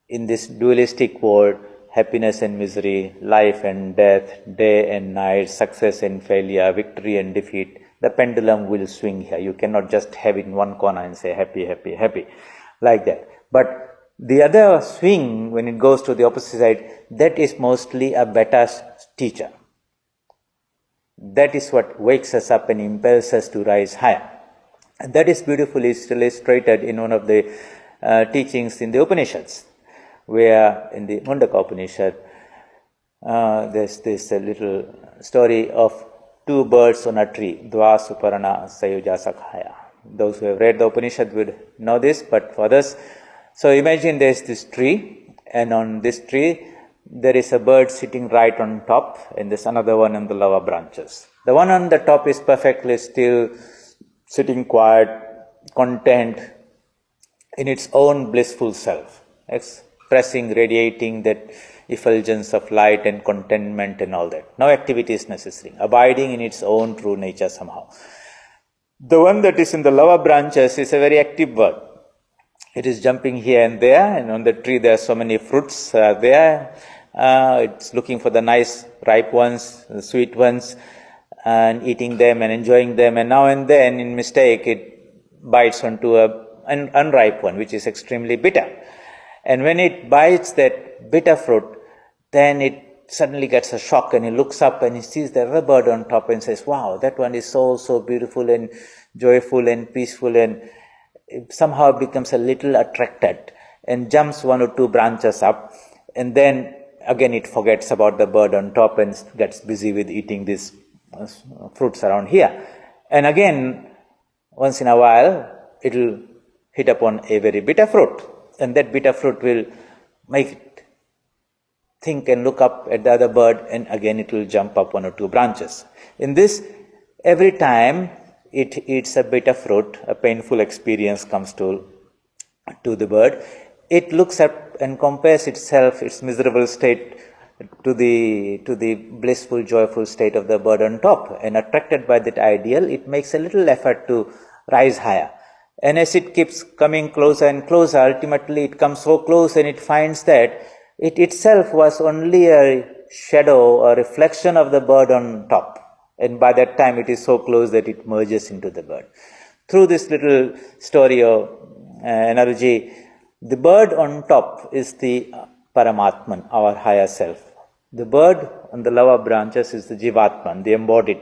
Speaker 1: in this dualistic world, happiness and misery, life and death, day and night, success and failure, victory and defeat, the pendulum will swing here. You cannot just have it in one corner and say happy, happy, happy, like that. But the other swing, when it goes to the opposite side, that is mostly a beta teacher. That is what wakes us up and impels us to rise higher. And that is beautifully illustrated in one of the teachings in the Upanishads, where in the Mundaka Upanishad, there's this little story of two birds on a tree, Dva Suparana Sayuja Sakhaya. Those who have read the Upanishad would know this, but for others, so imagine there's this tree, and on this tree there is a bird sitting right on top, and there's another one on the lower branches. The one on the top is perfectly still, sitting quiet, content in its own blissful self, expressing, radiating that effulgence of light and contentment and all that. No activity is necessary, abiding in its own true nature somehow. The one that is in the lower branches is a very active bird. It is jumping here and there, and on the tree there are so many fruits there. It's looking for the nice ripe ones, the sweet ones, and eating them and enjoying them, and now and then, in mistake, it bites onto an unripe one, which is extremely bitter. And when it bites that bitter fruit, then it suddenly gets a shock, and he looks up and he sees the other bird on top and says, wow, that one is so beautiful and joyful and peaceful, and it somehow becomes a little attracted and jumps one or two branches up, and then again it forgets about the bird on top and gets busy with eating these fruits around here. And again, once in a while, it will hit upon a very bitter fruit, and that bitter fruit will make it think and look up at the other bird, and again it will jump up one or two branches. In this, every time it eats a bitter fruit, a painful experience comes to the bird, it looks up and compares itself, its miserable state, to the blissful, joyful state of the bird on top. And attracted by that ideal, it makes a little effort to rise higher. And as it keeps coming closer and closer, ultimately it comes so close and it finds that it itself was only a shadow, a reflection of the bird on top. And by that time it is so close that it merges into the bird. Through this little story or analogy, the bird on top is the Paramatman, our higher self. The bird on the lower branches is the Jivatman, the embodied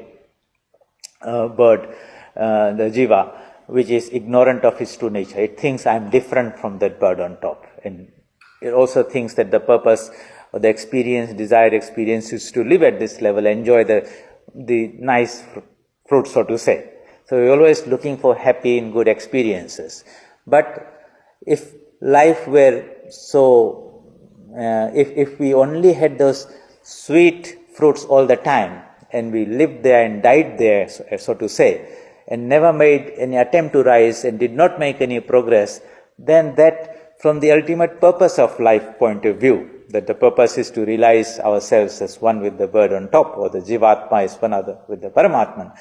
Speaker 1: bird, the Jiva, which is ignorant of its true nature. It thinks I am different from that bird on top. And it also thinks that the purpose or the experience, desired experience, is to live at this level, enjoy the nice fruit, so to say. So we're always looking for happy and good experiences. But if life were so, if we only had those sweet fruits all the time, and we lived there and died there, so to say, and never made any attempt to rise and did not make any progress, then that, from the ultimate purpose of life point of view, that the purpose is to realize ourselves as one with the bird on top, or the Jivatma is one other with the Paramatman,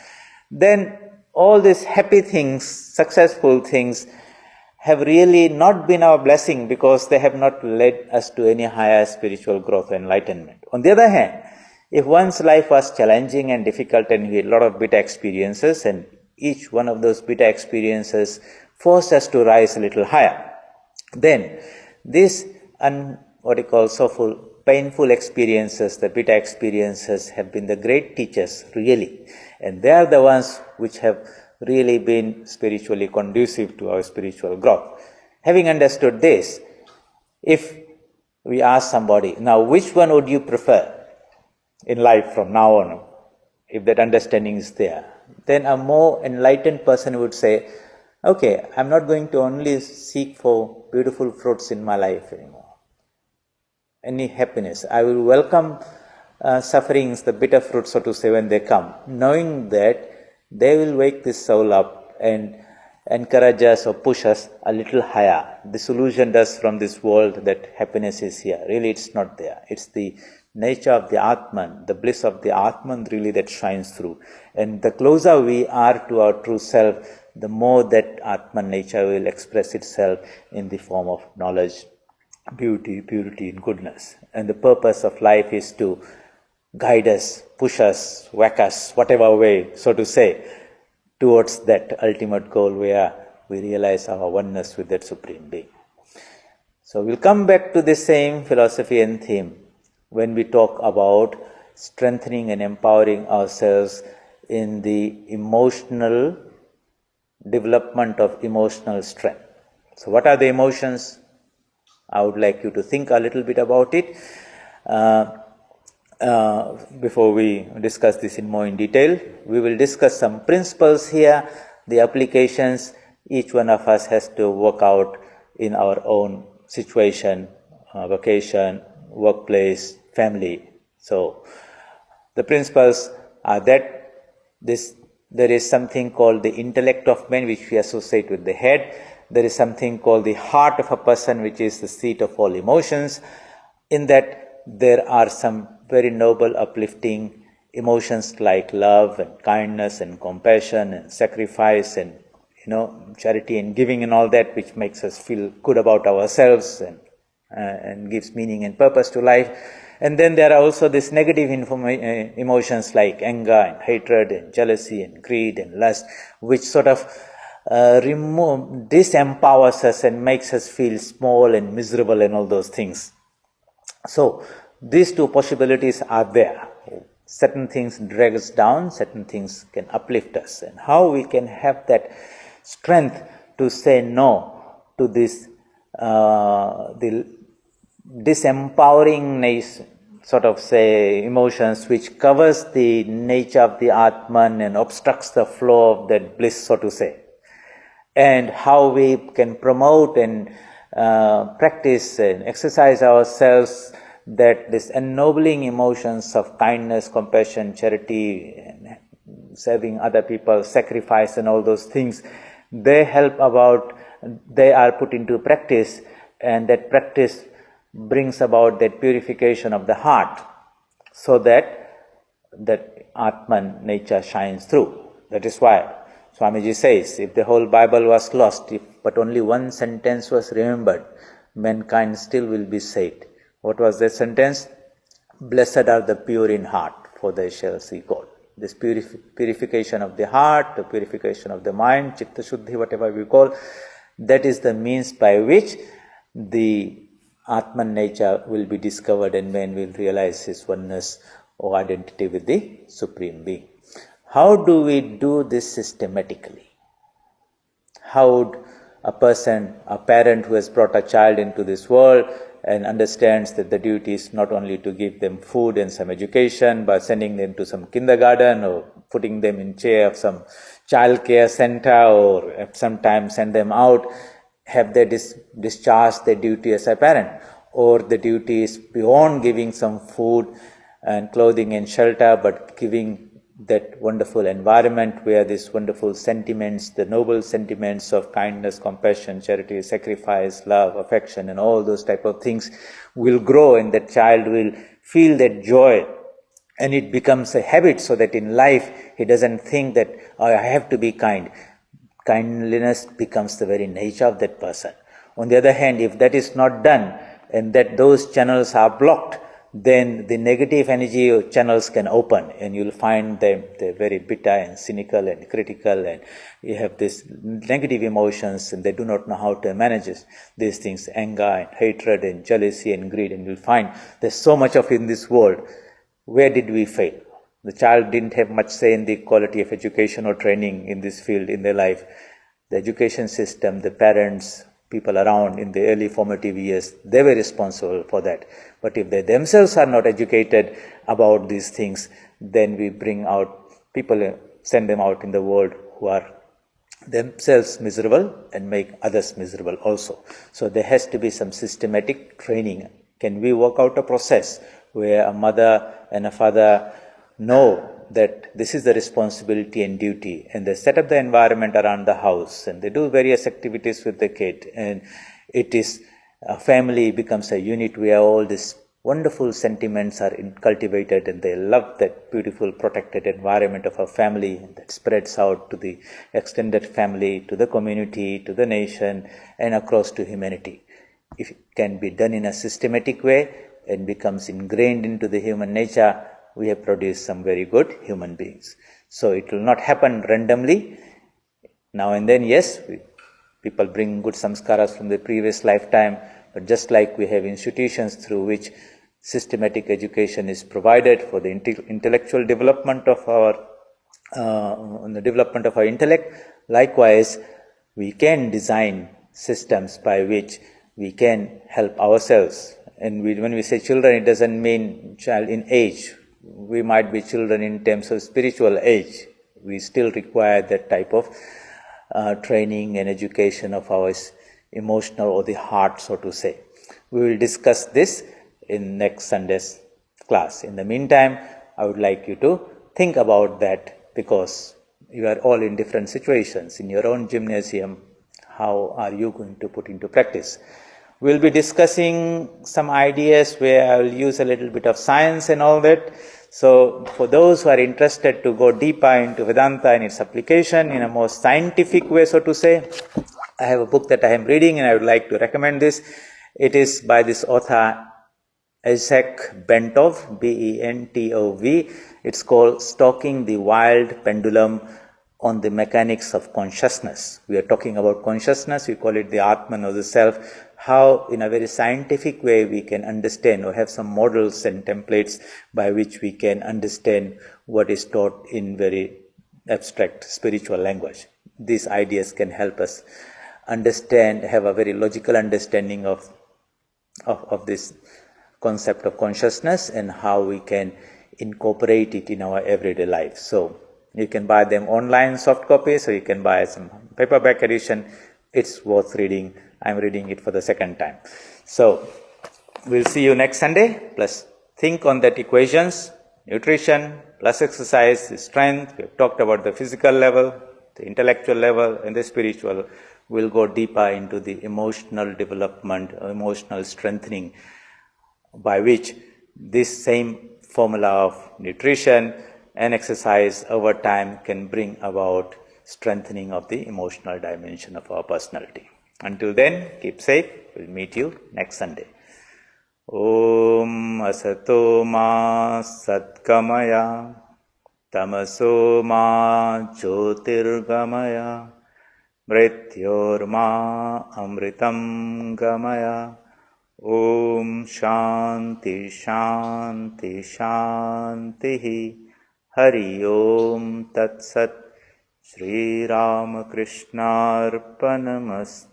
Speaker 1: then all these happy things, successful things, have really not been our blessing, because they have not led us to any higher spiritual growth or enlightenment. On the other hand, if one's life was challenging and difficult and we had a lot of bitter experiences, and each one of those bitter experiences forced us to rise a little higher, then these painful experiences, the bitter experiences, have been the great teachers, really. And they are the ones which have really been spiritually conducive to our spiritual growth. Having understood this, if we ask somebody, now which one would you prefer in life from now on, if that understanding is there, then a more enlightened person would say, okay, I'm not going to only seek for beautiful fruits in my life anymore. any happiness. I will welcome sufferings, the bitter fruit, so to say, when they come, knowing that they will wake this soul up and encourage us or push us a little higher. Disillusioned us from this world that happiness is here. Really, it's not there. It's the nature of the Atman, the bliss of the Atman really that shines through. And the closer we are to our true self, the more that Atman nature will express itself in the form of knowledge, beauty, purity, and goodness. And the purpose of life is to guide us, push us, whack us, whatever way, so to say, towards that ultimate goal where we realize our oneness with that Supreme Being. So we'll come back to the same philosophy and theme when we talk about strengthening and empowering ourselves in the emotional development of emotional strength. So what are the emotions? I would like you to think a little bit about it before we discuss this in more in detail. We will discuss some principles here, the applications each one of us has to work out in our own situation, vocation, workplace, family. So the principles are that there is something called the intellect of man, which we associate with the head. There is something called the heart of a person, which is the seat of all emotions. In that there are some very noble, uplifting emotions like love and kindness and compassion and sacrifice and charity and giving and all that, which makes us feel good about ourselves and gives meaning and purpose to life. And then there are also these negative emotions like anger and hatred and jealousy and greed and lust, which sort of disempowers us and makes us feel small and miserable and all those things. So these two possibilities are there. Certain things drag us down, certain things can uplift us. And how we can have that strength to say no to this the disempowering sort of say emotions which covers the nature of the Atman and obstructs the flow of that bliss, so to say. And how we can promote and practice and exercise ourselves that this ennobling emotions of kindness, compassion, charity, and serving other people, sacrifice and all those things, they are put into practice, and that practice brings about that purification of the heart so that Atman nature shines through. That is why Swamiji says, if the whole Bible was lost, but only one sentence was remembered, mankind still will be saved. What was that sentence? Blessed are the pure in heart, for they shall see God. This purification of the heart, the purification of the mind, chitta shuddhi, whatever we call, that is the means by which the Atman nature will be discovered and man will realize his oneness or identity with the Supreme Being. How do we do this systematically? How would a parent who has brought a child into this world and understands that the duty is not only to give them food and some education, but sending them to some kindergarten or putting them in chair of some child care center, or sometimes send them out, have they discharged their duty as a parent? Or the duty is beyond giving some food and clothing and shelter, but giving that wonderful environment where these wonderful sentiments, the noble sentiments of kindness, compassion, charity, sacrifice, love, affection, and all those type of things will grow, and that child will feel that joy, and it becomes a habit, so that in life he doesn't think that, oh, I have to be kind. Kindliness becomes the very nature of that person. On the other hand, if that is not done, and that those channels are blocked, then the negative energy channels can open, and you'll find them they're very bitter and cynical and critical, and you have these negative emotions, and they do not know how to manage these things, anger and hatred and jealousy and greed, and you'll find there's so much of it in this world. Where did we fail? The child didn't have much say in the quality of education or training in this field in their life. The education system, the parents, people around in the early formative years, they were responsible for that. But if they themselves are not educated about these things, then we bring out people, send them out in the world who are themselves miserable and make others miserable also. So there has to be some systematic training Can we work out a process where a mother and a father know that this is the responsibility and duty, and they set up the environment around the house, and they do various activities with the kid, and it is a family becomes a unit where all these wonderful sentiments are cultivated, and they love that beautiful protected environment of a family that spreads out to the extended family, to the community, to the nation, and across to humanity. If it can be done in a systematic way and becomes ingrained into the human nature, we have produced some very good human beings. So it will not happen randomly. Now and then, yes, people bring good samskaras from the previous lifetime, but just like we have institutions through which systematic education is provided for the intellectual development of our intellect, likewise, we can design systems by which we can help ourselves. And when we say children, it doesn't mean child in age. We might be children in terms of spiritual age. We still require that type of training and education of our emotional or the heart, so to say. We will discuss this in next Sunday's class. In the meantime, I would like you to think about that, because you are all in different situations. In your own gymnasium, how are you going to put into practice? We'll be discussing some ideas where I will use a little bit of science and all that. So for those who are interested to go deeper into Vedanta and its application in a more scientific way, so to say, I have a book that I am reading and I would like to recommend this. It is by this author Isaac Bentov, B-E-N-T-O-V. It's called Stalking the Wild Pendulum on the Mechanics of Consciousness. We are talking about consciousness, we call it the Atman or the Self. How in a very scientific way we can understand or have some models and templates by which we can understand what is taught in very abstract spiritual language. These ideas can help us understand, have a very logical understanding of this concept of consciousness and how we can incorporate it in our everyday life. So you can buy them online, soft copies, or you can buy some paperback edition. It's worth reading. I'm reading it for the second time. So we'll see you next Sunday. Plus think on that equations, nutrition plus exercise is strength. We have talked about the physical level, the intellectual level, and the spiritual. We'll go deeper into the emotional development, emotional strengthening, by which this same formula of nutrition and exercise over time can bring about strengthening of the emotional dimension of our personality. Until then, keep safe. We'll meet you next Sunday. Om Asato Ma Satkamaya Tamaso Ma Jyotirgamaya Mrityorma Amritam Gamaya. Om Shanti Shanti Shanti. Hari Om Tat Sat. Shri Ramakrishna Arpanamastu.